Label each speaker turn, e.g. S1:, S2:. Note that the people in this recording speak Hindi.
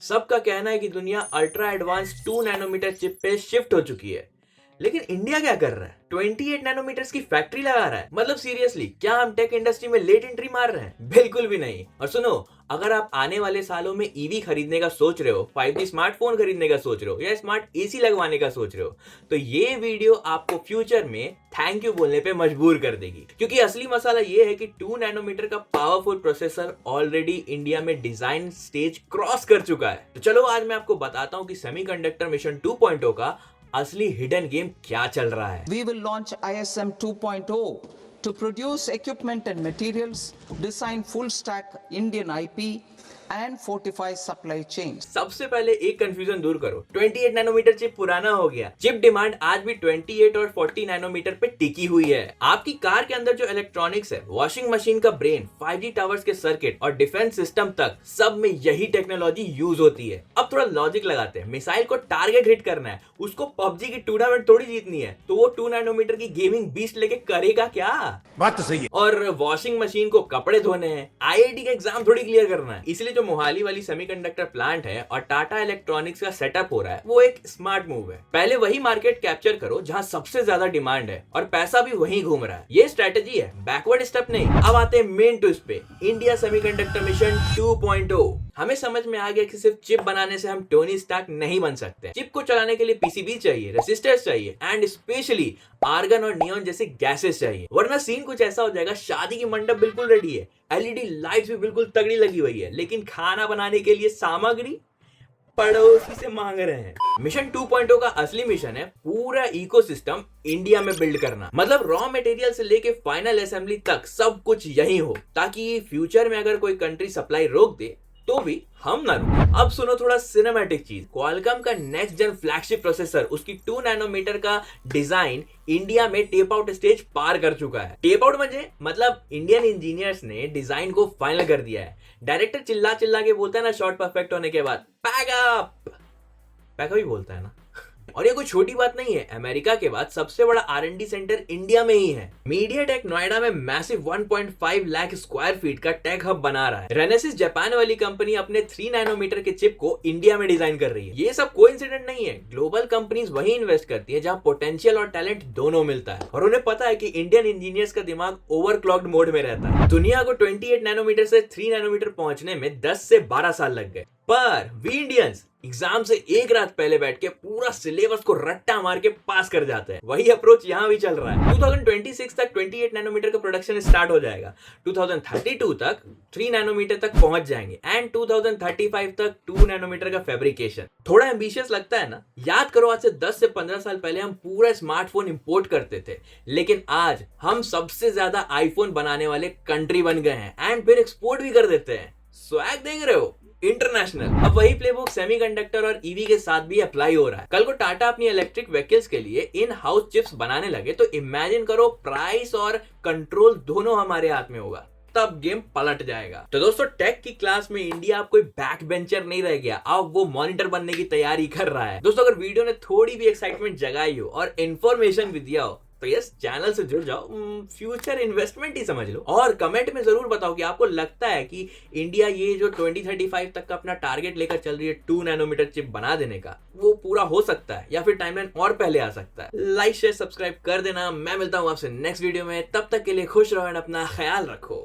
S1: सबका कहना है कि दुनिया अल्ट्रा एडवांस 2 नैनोमीटर चिप पे शिफ्ट हो चुकी है, लेकिन इंडिया क्या कर रहा है? 28 नैनोमीटर्स की फैक्ट्री लगा रहा है। मतलब सीरियसली, क्या हम टेक इंडस्ट्री में लेट एंट्री मार रहे हैं? बिल्कुल भी नहीं। और सुनो, अगर आप आने वाले सालों में ईवी खरीदने का सोच रहे हो, 5G स्मार्टफोन खरीदने का सोच रहे हो या स्मार्ट एसी लगवाने का सोच रहे हो, तो ये वीडियो आपको फ्यूचर में थैंक यू बोलने पे मजबूर कर देगी। क्योंकि असली मसाला ये है कि 2 नैनोमीटर का पावरफुल प्रोसेसर ऑलरेडी इंडिया में डिजाइन स्टेज क्रॉस कर चुका है। तो चलो आज मैं आपको बताता हूँ कि सेमीकंडक्टर मिशन 2.0 का असली हिडन गेम क्या चल रहा है।
S2: We will launch ISM 2.0 to produce equipment and materials, design full stack Indian IP and fortify supply chains.
S1: सबसे पहले एक कंफ्यूजन दूर करो, 28 नैनोमीटर चिप पुराना हो गया। चिप डिमांड आज भी 28 और 40 नैनोमीटर पे टिकी हुई है। आपकी कार के अंदर जो इलेक्ट्रॉनिक्स है, वॉशिंग मशीन का ब्रेन, 5G टावर्स के सर्किट और डिफेंस सिस्टम तक, सब में यही टेक्नोलॉजी यूज होती है। अब थोड़ा लॉजिक लगाते हैं। मिसाइल को टारगेट हिट करना है, उसको पबजी की टूर्नामेंट थोड़ी जीतनी है, तो वो 2 नैनोमीटर की गेमिंग बीस्ट लेके करेगा क्या?
S3: बात तो सही है।
S1: और वॉशिंग मशीन को कपड़े धोने हैं, IIT का एग्जाम थोड़ी क्लियर करना है। इसलिए जो मोहाली वाली सेमीकंडक्टर प्लांट है और टाटा इलेक्ट्रॉनिक्स का सेटअप हो रहा है, वो एक स्मार्ट मूव है। पहले वही मार्केट कैप्चर करो जहां सबसे ज्यादा डिमांड है और पैसा भी वहीं घूम रहा है। ये स्ट्रेटेजी है, बैकवर्ड स्टेप नहीं। अब आते हैं मेन ट्विस्ट पे, इंडिया सेमीकंडक्टर मिशन 2.0। हमें समझ में आ गया कि सिर्फ चिप बनाने से हम टोनी स्टार्क नहीं बन सकते। चिप को चलाने के लिए पीसीबी चाहिए, रेसिस्टर्स चाहिए एंड स्पेशली आर्गन और नियॉन जैसे गैसेस चाहिए, वरना सीन कुछ ऐसा हो जाएगा। शादी की मंडप बिल्कुल रेडी है, एलईडी लाइट्स भी बिल्कुल तगड़ी लगी हुई है, लेकिन खाना बनाने के लिए सामग्री पड़ोसी से मांग रहे हैं। मिशन 2.0 का असली मिशन है पूरा इकोसिस्टम इंडिया में बिल्ड करना। मतलब रॉ मटेरियल से लेके फाइनल असेंबली तक सब कुछ यही हो, ताकि फ्यूचर में अगर कोई कंट्री सप्लाई रोक दे तो भी हम ना रुके। अब सुनो थोड़ा सिनेमैटिक चीज। क्वालकॉम का नेक्स्ट जन फ्लैगशिप प्रोसेसर, उसकी 2 नैनोमीटर का डिजाइन इंडिया में टेप आउट स्टेज पार कर चुका है। टेप आउट मतलब इंडियन इंजीनियर्स ने डिजाइन को फाइनल कर दिया है। डायरेक्टर चिल्ला चिल्ला के बोलता है ना शॉट परफेक्ट होने के बाद, पैकअप ही बोलता है ना। और ये कोई छोटी बात नहीं है, अमेरिका के बाद सबसे बड़ा R&D सेंटर इंडिया में ही है। मीडियाटेक नोएडा में मैसिव 1.5 लाख स्क्वायर फीट का टेक हब बना रहा है। रेनेसिस जापान वाली कंपनी अपने 3 नैनोमीटर के चिप को इंडिया में डिजाइन कर रही है। ये सब कोइंसिडेंट नहीं है। ग्लोबल कंपनीज वही इन्वेस्ट करती है जहां पोटेंशियल और टैलेंट दोनों मिलता है, और उन्हें पता है कि इंडियन इंजीनियर्स का दिमाग ओवरक्लॉक्ड मोड में रहता है। दुनिया को 28 नैनोमीटर से 3 नैनोमीटर पहुंचने में 10 से 12 साल लग गए, पर वी इंडियंस एग्जाम से एक रात पहले बैठ के पूरा सिलेबस को रट्टा मार के पास कर जाते हैं। वही अप्रोच यहाँ भी चल रहा है। 2026 तक 28 नैनोमीटर का प्रोडक्शन स्टार्ट हो जाएगा, 2032 तक 3 नैनोमीटर तक पहुंच जाएंगे एंड 2035 तक 2 नैनोमीटर का फैब्रिकेशन। थोड़ा एम्बिशियस लगता है ना? याद करो, आज से 10 से 15 साल पहले हम पूरा स्मार्टफोन इंपोर्ट करते थे, लेकिन आज हम सबसे ज्यादा आईफोन बनाने वाले कंट्री बन गए हैं एंड फिर एक्सपोर्ट भी कर देते हैं। स्वैग देख रहे हो, इंटरनेशनल। अब वही प्लेबुक सेमीकंडक्टर और ईवी के साथ भी अप्लाई हो रहा है। कल को टाटा अपनी इलेक्ट्रिक व्हीकल्स के लिए इन हाउस चिप्स बनाने लगे, तो इमेजिन करो प्राइस और कंट्रोल दोनों हमारे हाथ में होगा, तब गेम पलट जाएगा। तो दोस्तों, टेक की क्लास में इंडिया अब कोई बैक बेंचर नहीं रह गया, अब वो मॉनिटर बनने की तैयारी कर रहा है। दोस्तों, अगर वीडियो ने थोड़ी भी एक्साइटमेंट जगाई हो और इंफॉर्मेशन भी दिया हो, तो यस, चैनल से जुड़ जाओ, फ्यूचर इन्वेस्टमेंट ही समझ लो। और कमेंट में जरूर बताओ कि आपको लगता है कि इंडिया ये जो 2035 तक का अपना टारगेट लेकर चल रही है 2 नैनोमीटर चिप बना देने का, वो पूरा हो सकता है या फिर टाइमलाइन और पहले आ सकता है। लाइक शेयर सब्सक्राइब कर देना। मैं मिलता हूं आपसे नेक्स्ट वीडियो में, तब तक के लिए खुश रहो एंड अपना ख्याल रखो।